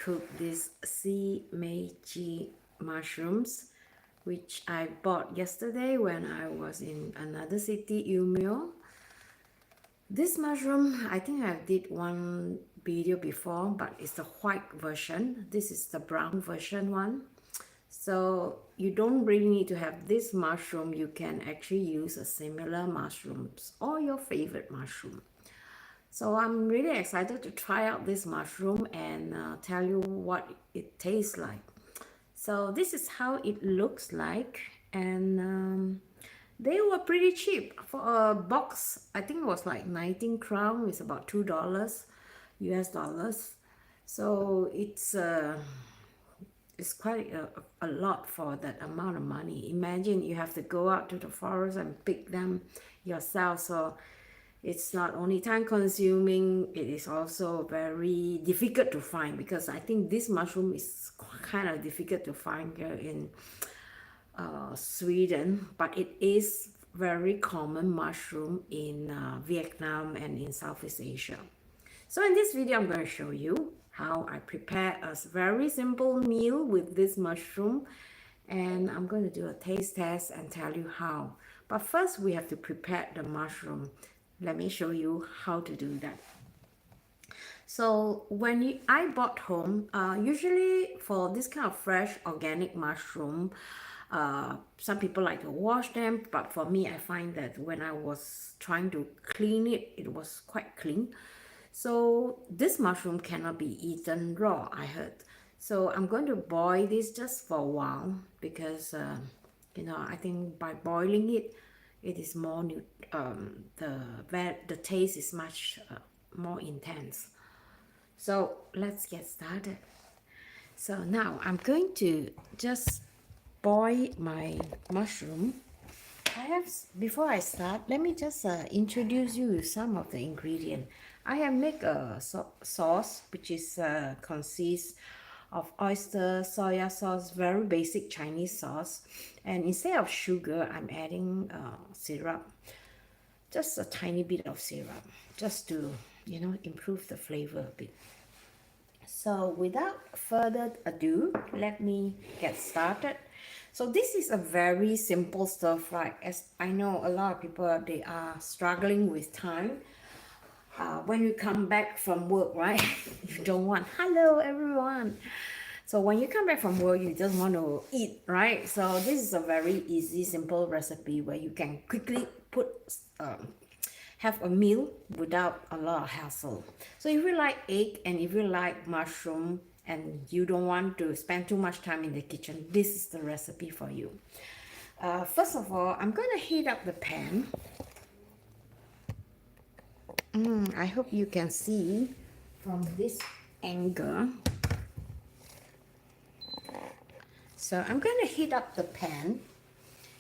cook these sea meiji mushrooms, which I bought yesterday when I was in another city, Umeå. This mushroom, I think I did one video before, but it's the white version. This is the brown version one. So you don't really need to have this mushroom. You can actually use a similar mushrooms or your favorite mushroom. So I'm really excited to try out this mushroom and tell you what it tastes like. So this is how it looks like, and they were pretty cheap for a box. I think it was like 19 crown. It's about $2 US dollars. So it's quite a lot for that amount of money. Imagine you have to go out to the forest and pick them yourself. So it's not only time consuming, it is also very difficult to find, because I think this mushroom is kind of difficult to find here in Sweden, but it is very common mushroom in Vietnam and in Southeast Asia. So in this video, I'm going to show you how I prepare a very simple meal with this mushroom, and I'm going to do a taste test and tell you how. But first, we have to prepare the mushroom. Let me show you how to do that. So when I bought home, usually for this kind of fresh organic mushroom, some people like to wash them, but for me, I find that when I was trying to clean it, it was quite clean. So this mushroom cannot be eaten raw, I heard. So I'm going to boil this just for a while, because I think by boiling it, it is more the taste is much more intense. So let's get started. So now I'm going to just boil my mushroom. Before I start, let me just introduce you with some of the ingredients. I have made a sauce which is consists of oyster, soya sauce, very basic Chinese sauce, and instead of sugar, I'm adding syrup, just a tiny bit of syrup, just to improve the flavor a bit. So without further ado, let me get started. So this is a very simple stir fry, as I know a lot of people, they are struggling with time. When you come back from work, right? You don't want, hello everyone. So when you come back from work, you just want to eat, right? So this is a very easy, simple recipe where you can quickly have a meal without a lot of hassle. So if you like egg and if you like mushroom and you don't want to spend too much time in the kitchen, this is the recipe for you. First of all, I'm going to heat up the pan. I hope you can see from this angle. So I'm going to heat up the pan,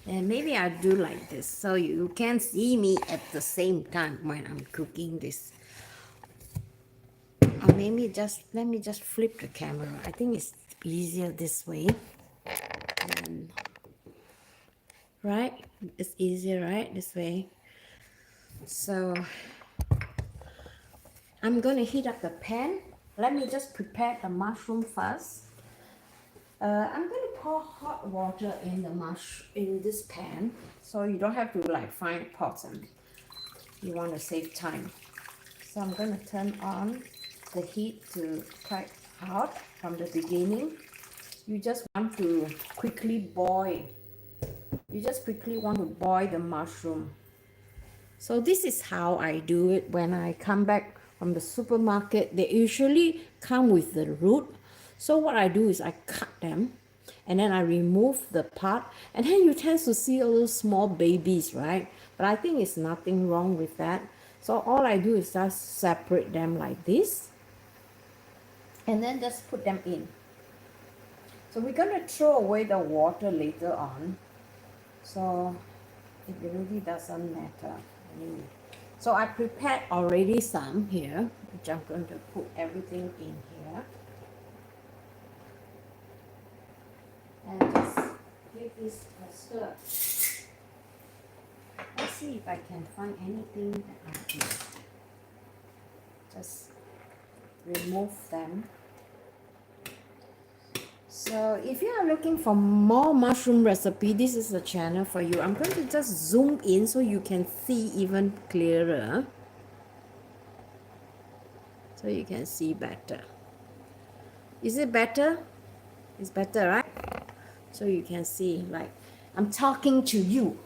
and maybe I'll do like this so you can see me at the same time when I'm cooking this. Or maybe let me just flip the camera. I think it's easier this way. Right? It's easier, right? This way. So I'm going to heat up the pan. Let me just prepare the mushroom first. I'm going to pour hot water in this pan, so you don't have to like find pots and you want to save time. So I'm going to turn on the heat to quite hot from the beginning. You just want to quickly boil. You just quickly want to boil the mushroom. So this is how I do it when I come back from the supermarket. They usually come with the root. So what I do is I cut them and then I remove the part, and then you tend to see all those small babies, right? But I think it's nothing wrong with that. So all I do is just separate them like this and then just put them in. So we're going to throw away the water later on. So it really doesn't matter anyway. So I prepared already some here, which I'm going to put everything in here. And just give this a stir. Let's see if I can find anything that I can just remove them. So if you are looking for more mushroom recipe, this is the channel for you. I'm going to just zoom in so you can see even clearer. So you can see better. Is it better? It's better, right? So you can see, like, I'm talking to you.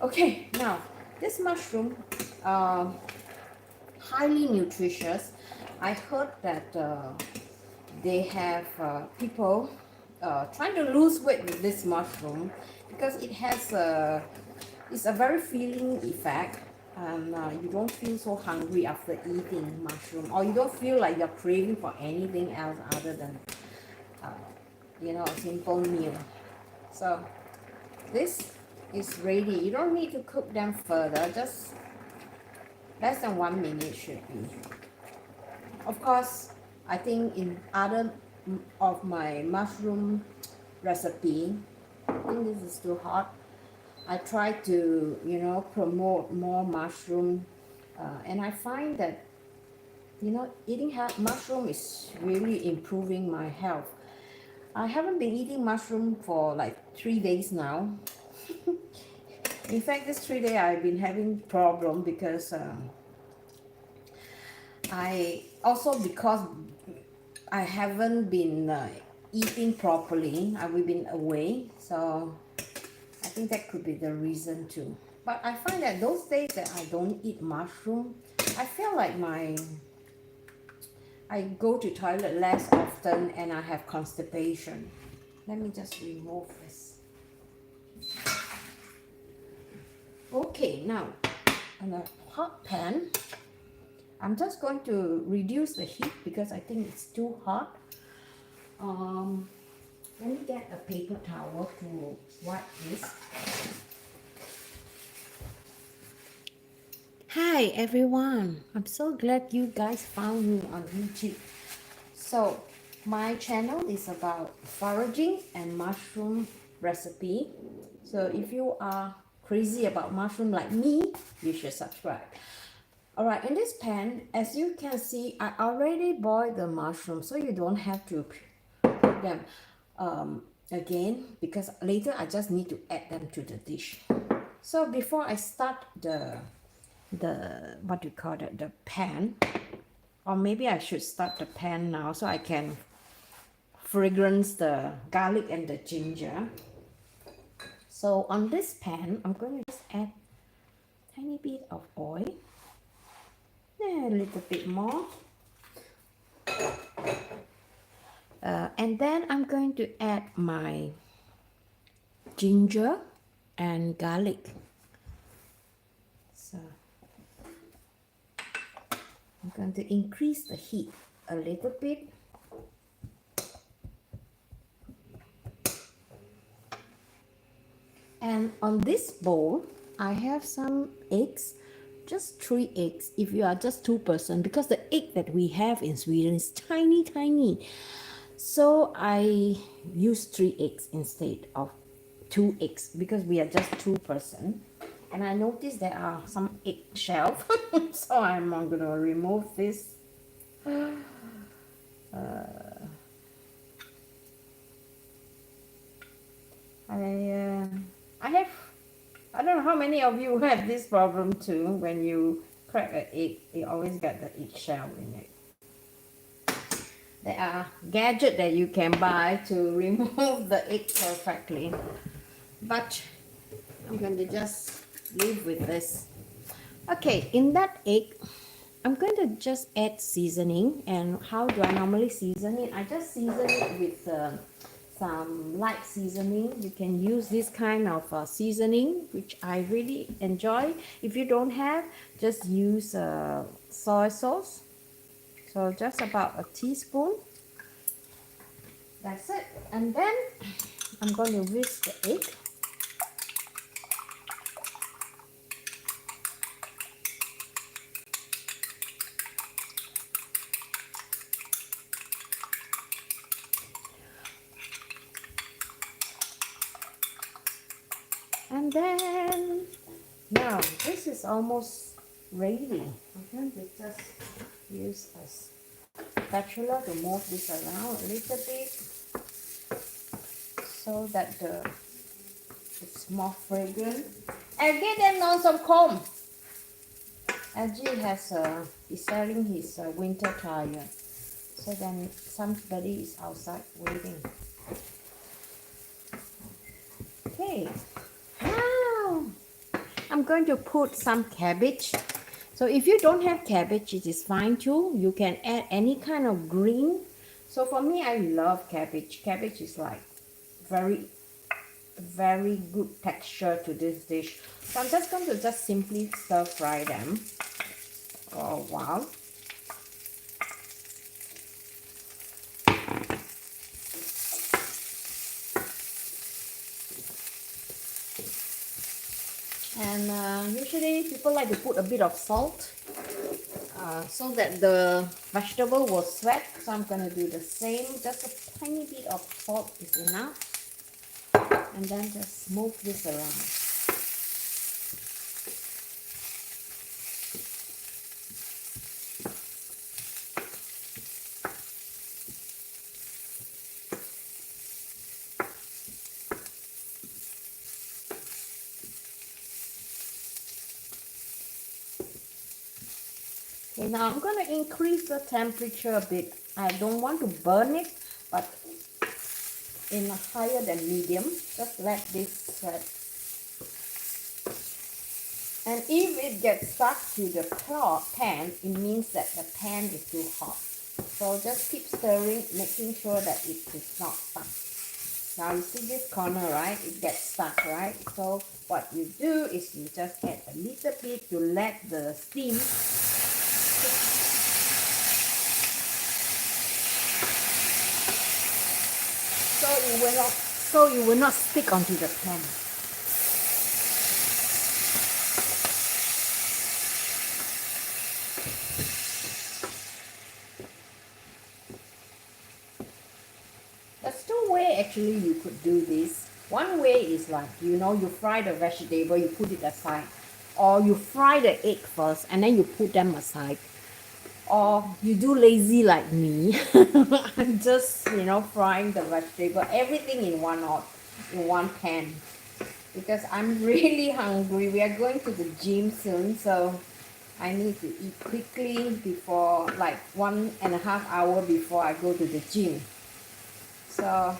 Okay, now, this mushroom, highly nutritious. I heard that they have people trying to lose weight with this mushroom because it has it's a very filling effect, and you don't feel so hungry after eating mushroom, or you don't feel like you're craving for anything else other than uh, a simple meal. So this is ready. You don't need to cook them further, just less than 1 minute should be. Of course, I think in other of my mushroom recipe, I think this is too hot. I try to, promote more mushroom, and I find that, eating mushroom is really improving my health. I haven't been eating mushroom for like 3 days now. In fact, this 3 day I've been having problem because because I haven't been eating properly. We've been away, so I think that could be the reason too. But I find that those days that I don't eat mushroom, I feel like I go to toilet less often and I have constipation. Let me just remove this. Okay, now on a hot pan, I'm just going to reduce the heat because I think it's too hot. Let me get a paper towel to wipe this. Hi everyone, I'm so glad you guys found me on YouTube. So my channel is about foraging and mushroom recipe. So if you are crazy about mushroom like me, you should subscribe. Alright, in this pan, as you can see, I already boiled the mushroom, so you don't have to cook them again, because later I just need to add them to the dish. So before I start the what do you call it, the pan, or maybe I should start the pan now so I can fragrance the garlic and the ginger. So on this pan, I'm going to just add a tiny bit of oil, a little bit more, and then I'm going to add my ginger and garlic. So I'm going to increase the heat a little bit. And on this bowl, I have some eggs, just 3 eggs if you are just 2 person, because the egg that we have in Sweden is tiny, tiny. So I use 3 eggs instead of 2 eggs because we are just 2 person. And I noticed there are some eggshell, so I'm going to remove this. I don't know how many of you have this problem too. When you crack an egg, you always get the eggshell in it. There are gadgets that you can buy to remove the egg perfectly, but I'm going to just live with this. Okay, in that egg, I'm going to just add seasoning. And how do I normally season it? I just season it with some light seasoning. You can use this kind of seasoning, which I really enjoy. If you don't have, just use soy sauce. So just about a teaspoon. That's it. And then I'm going to whisk the egg. And then, now this is almost ready. I'm going to just use a spatula to move this around a little bit. so that it's more fragrant. And get them on some comb. LG he's selling his winter tire. So then somebody is outside waiting. Okay, now I'm going to put some cabbage. So if you don't have cabbage, it is fine too. You can add any kind of green. So for me, I love cabbage. Cabbage is like very good texture to this dish. So I'm just going to just simply stir fry them for a while. And usually people like to put a bit of salt so that the vegetable will sweat. So I'm going to do the same. Just a tiny bit of salt is enough. And then just move this around. Okay, now I'm going to increase the temperature a bit. I don't want to burn it, but in a higher than medium. Just let this sweat. And if it gets stuck to the pan, it means that the pan is too hot. So just keep stirring, making sure that it is not stuck. Now you see this corner, right? It gets stuck, right? So what you do is you just add a little bit to let the steam so it will not stick onto the pan. There's two ways actually you could do this. One way is like, you fry the vegetable, you put it aside. Or you fry the egg first and then you put them aside. Or you do lazy like me. I'm just, frying the vegetable, everything in one pan. Because I'm really hungry. We are going to the gym soon, so I need to eat quickly before, like 1.5 hours before I go to the gym. So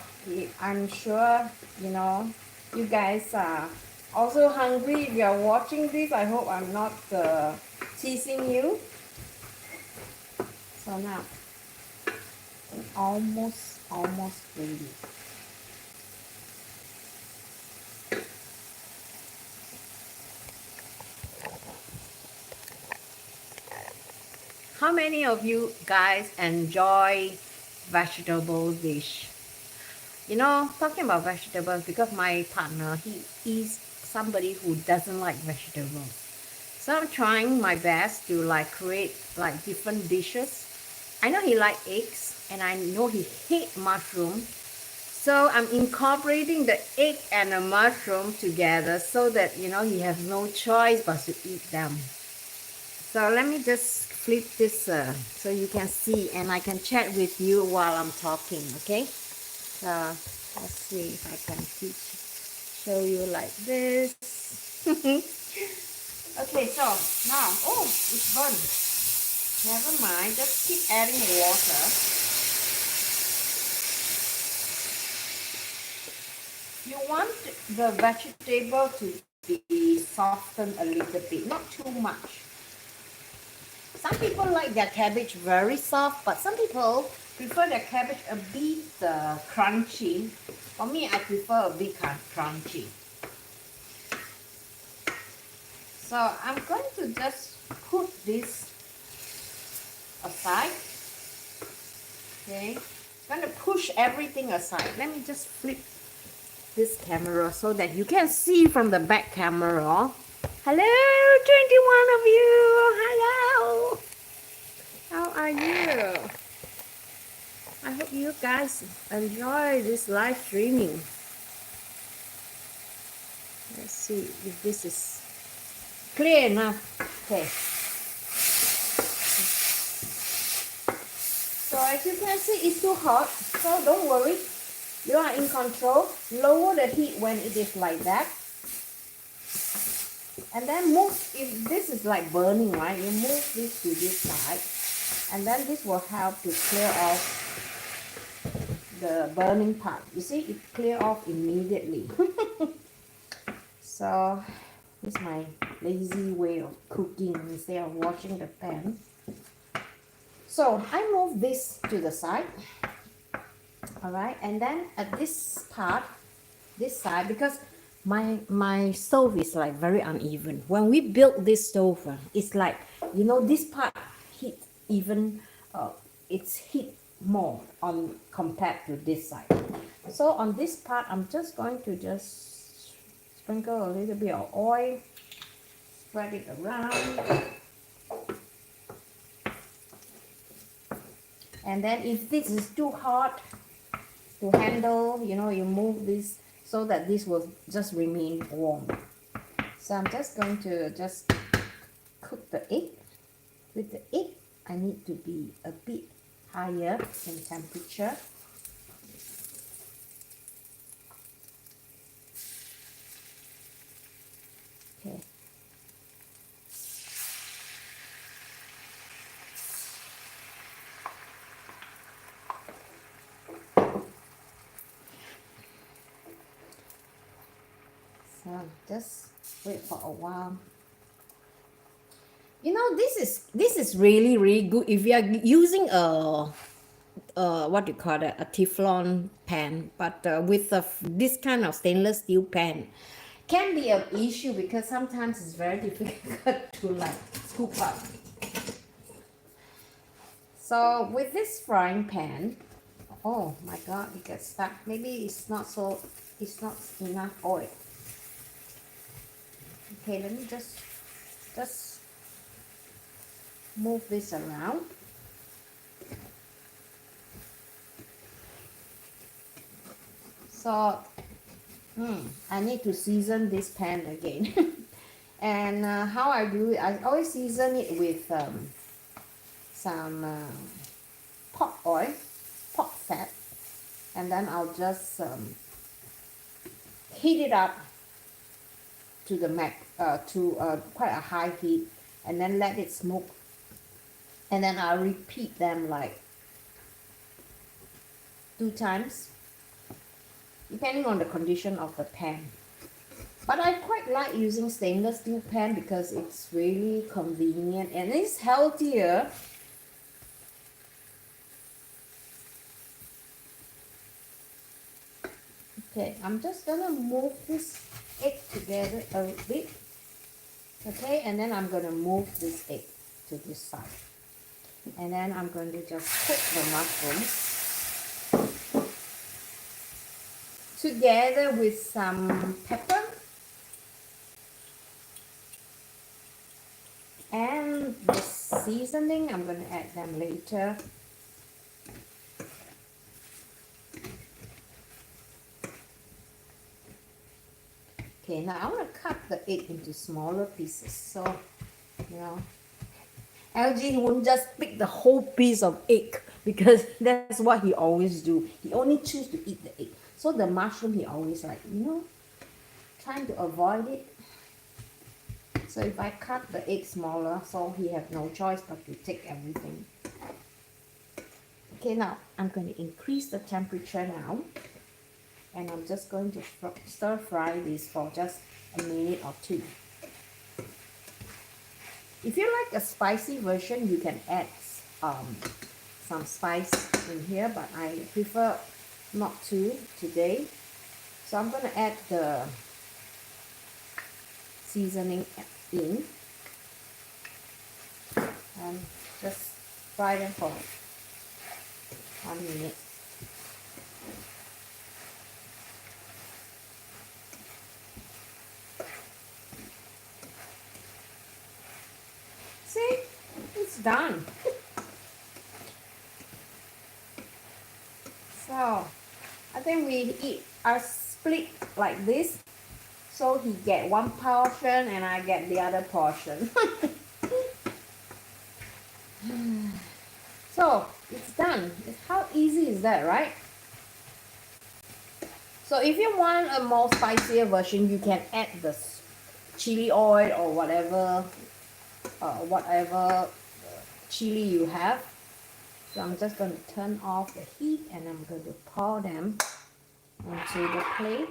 I'm sure, you guys are also hungry. If you are watching this, I hope I'm not teasing you. So now, almost ready. How many of you guys enjoy vegetable dish? Talking about vegetables, because my partner, he is somebody who doesn't like vegetables. So I'm trying my best to create different dishes. I know he likes eggs and I know he hates mushroom. So I'm incorporating the egg and the mushroom together so that, he has no choice but to eat them. So let me just flip this so you can see and I can chat with you while I'm talking, okay? So let's see if I can show you like this. Okay, so now, it's burnt. Never mind, just keep adding water. You want the vegetable to be softened a little bit, not too much. Some people like their cabbage very soft, but some people prefer their cabbage a bit crunchy. For me, I prefer a bit crunchy. So I'm going to just put this aside. Okay, I'm going to push everything aside. Let me just flip this camera so that you can see from the back camera. Hello, 21 of you. Hello. How are you? I hope you guys enjoy this live streaming. Let's see if this is clear enough. Okay. So as you can see, it's too hot, so don't worry. You are in control. Lower the heat when it is like that. And then move, if this is like burning, right? You move this to this side. And then this will help to clear off the burning part. You see, it clear off immediately. So, this is my lazy way of cooking instead of washing the pan. So, I move this to the side. Alright, and then at this part, this side, because my stove is like very uneven. When we built this stove, it's like, you know, this part heat even, it's heat more on compared to this side. So on this part, I'm just going to just sprinkle a little bit of oil, spread it around. And then if this is too hot to handle, you know, you move this so that this will just remain warm. So I'm just going to just cook the egg. With the egg, I need to be a bit higher in temperature. Okay. So just wait for a while. You know, this is really good if you are using a what do you call it, a Teflon pan, but with this kind of stainless steel pan can be an issue because sometimes it's very difficult to like scoop up. So with this frying pan, oh my god, it gets stuck. Maybe it's not enough oil. Okay, let me just move this around. So I need to season this pan again. And how I do it, I always season it with some pork oil, pork fat, and then I'll just heat it up to the quite a high heat, and then let it smoke, and then I'll repeat them like 2 times depending on the condition of the pan. But I quite like using stainless steel pan because it's really convenient and it's healthier. Okay, I'm just gonna move this egg together a bit. Okay, and then I'm gonna move this egg to this side. And then I'm going to just cook the mushrooms together with some pepper and the seasoning. I'm going to add them later. Okay, now I want to cut the egg into smaller pieces, so you know LG won't just pick the whole piece of egg because that's what he always do. He only choose to eat the egg. So the mushroom he always like, you know, trying to avoid it. So if I cut the egg smaller, so he have no choice but to take everything. Okay, now I'm going to increase the temperature now. And I'm just going to stir fry this for just a minute or 2. If you like a spicy version, you can add some spice in here, but I prefer not to today. So I'm going to add the seasoning in and just fry them for 1 minute. See, it's done. So I think I split like this, so he get 1 portion and I get the other portion. So it's done. How easy is that, right? So if you want a more spicier version, you can add the chili oil or whatever chili you have. So I'm just going to turn off the heat and I'm going to pour them onto the plate.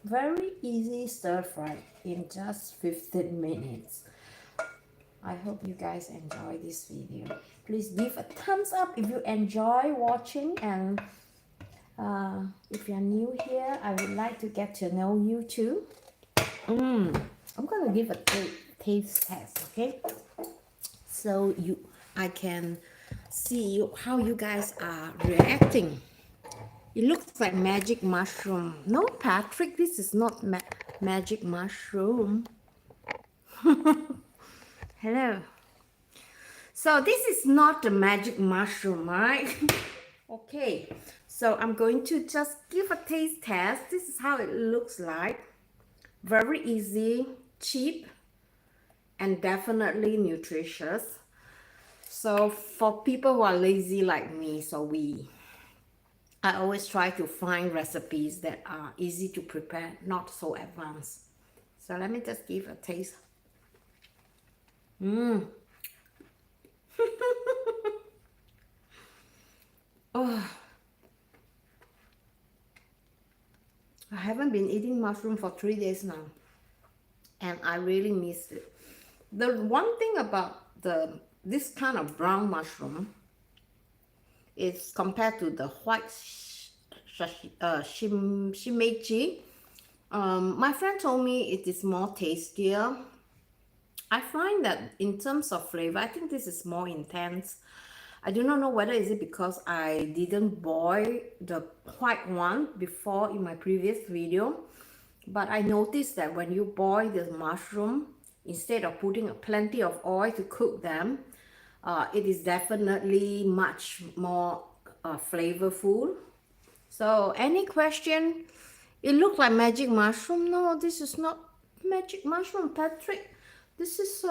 Very easy stir fry in just 15 minutes. I hope you guys enjoy this video. Please give a thumbs up if you enjoy watching, and if you're new here, I would like to get to know you too. I'm gonna give a taste test, okay? So I can see how you guys are reacting. It looks like magic mushroom. No, Patrick, this is not magic mushroom. Hello. So this is not the magic mushroom, right? Okay, so I'm going to just give a taste test. This is how it looks like. Very easy, cheap, and definitely nutritious. So for people who are lazy like me, I always try to find recipes that are easy to prepare, not so advanced. So let me just give a taste. Oh, I haven't been eating mushroom for 3 days now, and I really miss it. The one thing about this kind of brown mushroom is compared to the white shimeji. My friend told me it is more tastier. I find that in terms of flavor, I think this is more intense. I do not know whether is it because I didn't boil the white one before in my previous video, but I noticed that when you boil the mushroom, instead of putting plenty of oil to cook them, it is definitely much more flavorful. So any question? It looks like magic mushroom. No, this is not magic mushroom, Patrick. This is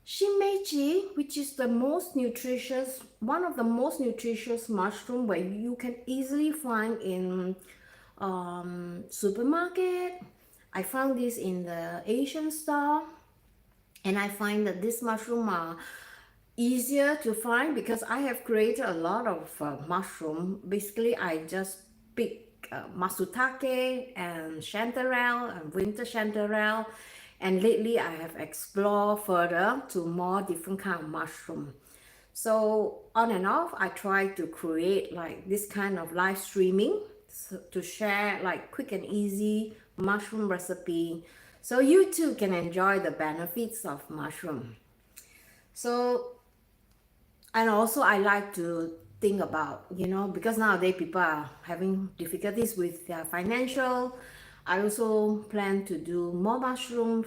shimeji, which is the most nutritious, one of the most nutritious mushroom where you can easily find in supermarket. I found this in the Asian store, and I find that this mushroom are easier to find because I have created a lot of mushroom. Basically, I just pick masutake and chanterelle and winter chanterelle, and lately I have explored further to more different kind of mushroom. So on and off, I try to create like this kind of live streaming to share like quick and easy mushroom recipe, so you too can enjoy the benefits of mushroom. So, and also I like to think about, because nowadays people are having difficulties with their financial. I also plan to do more mushroom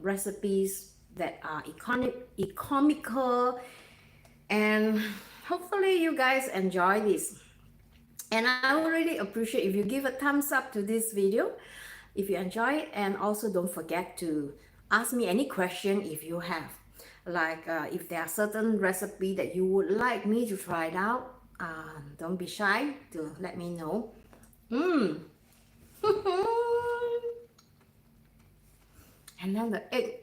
recipes that are economical, and hopefully you guys enjoy this. And I would really appreciate if you give a thumbs up to this video if you enjoy it, and also don't forget to ask me any question if you have, like if there are certain recipe that you would like me to try it out. Don't be shy to let me know. And then the egg.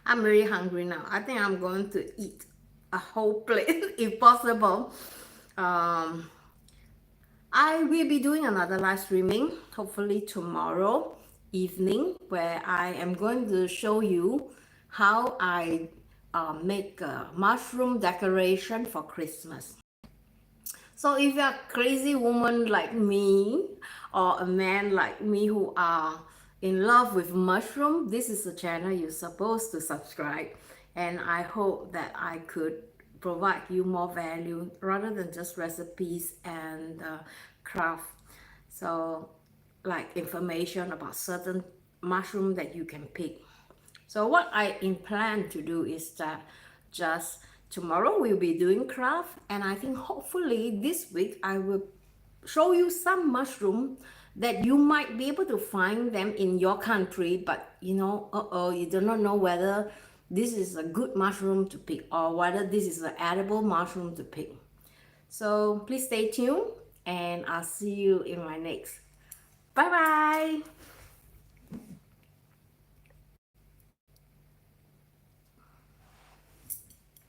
I'm really hungry now. I think I'm going to eat a whole plate if possible. I will be doing another live streaming hopefully tomorrow evening, where I am going to show you how I make a mushroom decoration for Christmas. So if you're a crazy woman like me, or a man like me who are in love with mushroom, this is the channel you're supposed to subscribe. And I hope that I could provide you more value rather than just recipes and craft. So like information about certain mushroom that you can pick. So what I plan to do is that just tomorrow we'll be doing craft, and I think hopefully this week I will show you some mushroom that you might be able to find them in your country, but you know, you do not know whether this is a good mushroom to pick or whether this is an edible mushroom to pick. So please stay tuned and I'll see you in my next. Bye bye.